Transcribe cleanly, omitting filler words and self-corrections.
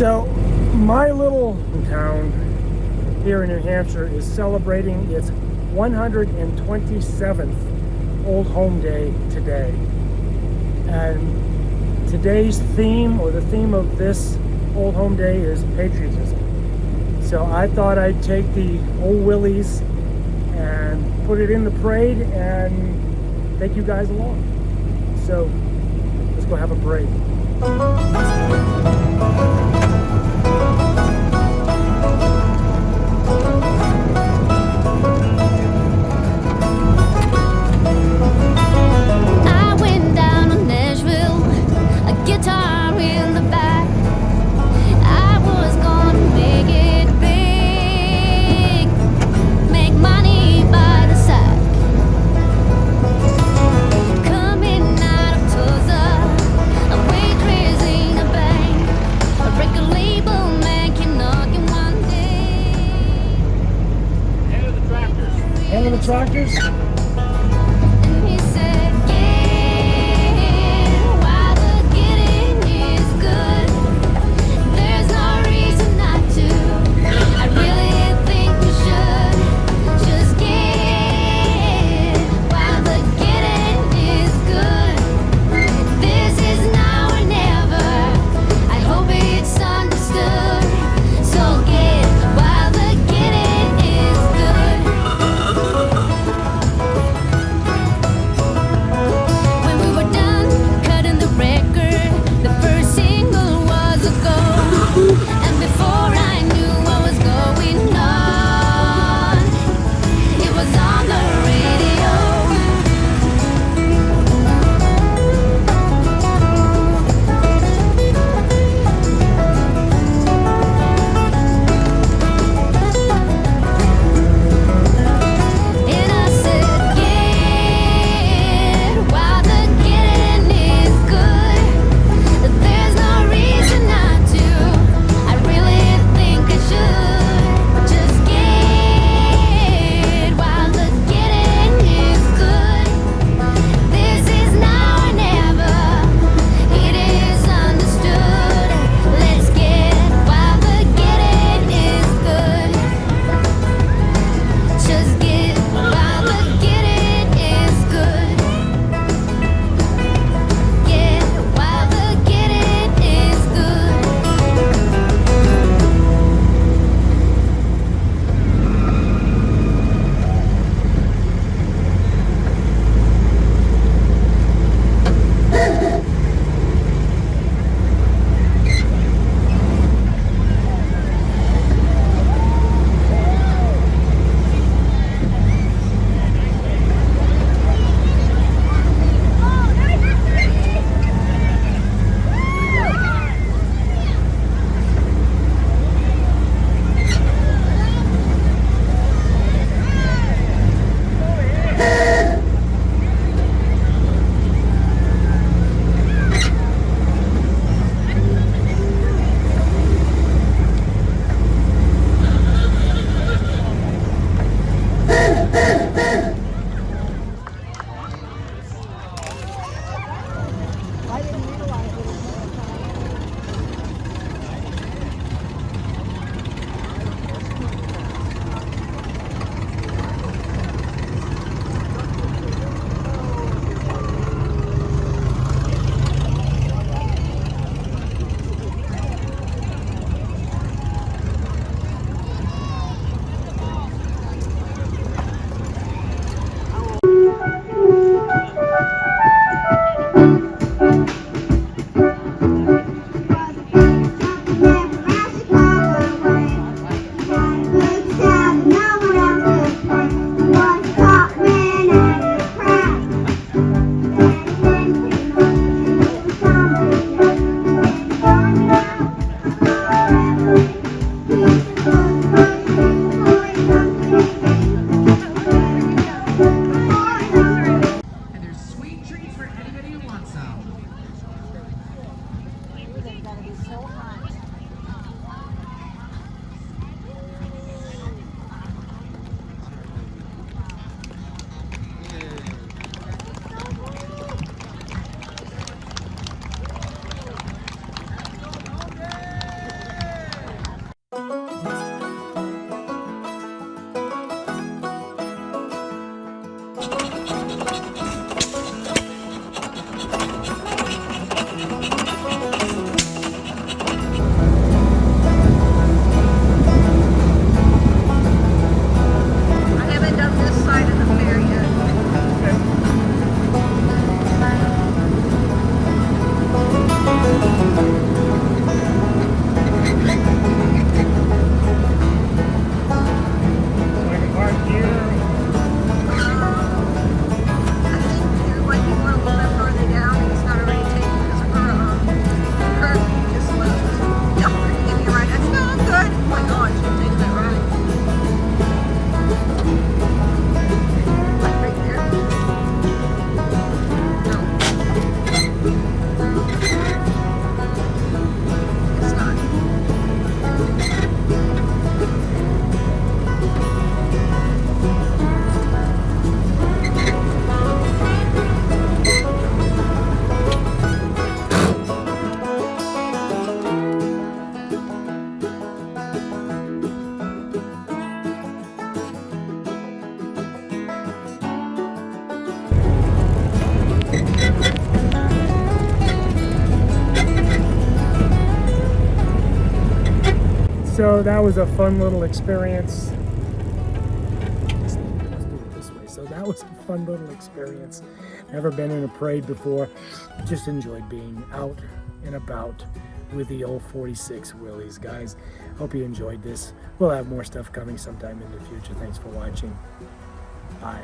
So my little town here in New Hampshire is celebrating its 127th Old Home Day today. And today's theme, or the theme of this Old Home Day, is patriotism. So I thought I'd take the old Willys and put it in the parade and take you guys along. So let's go have a parade. I went down to Nashville, a guitar in the back. I was gonna make it big, make money by the sack. Coming out of Tulsa, a waitress in a bank, a record label man came knocking one day. Hand of the tractors. Hand of the tractors? And he said, yeah, while the getting is good, there's no reason not to. I really think we should just get while the getting is good. This is now or never. I hope it's understood. So get while the getting is good. I haven't done this side of the fair yet. So I can park here. I think you might be going a little bit further down. It's not already taken because her curve just left. Yeah, we're gonna give you a ride. I said, no, I'm good. Oh my gosh, you're taking that ride. Like right there? No. It's not. So that was a fun little experience. Let's do it this way. So that was a fun little experience. Never been in a parade before. Just enjoyed being out and about with the old 46 Willys, guys. Hope you enjoyed this. We'll have more stuff coming sometime in the future. Thanks for watching. Bye.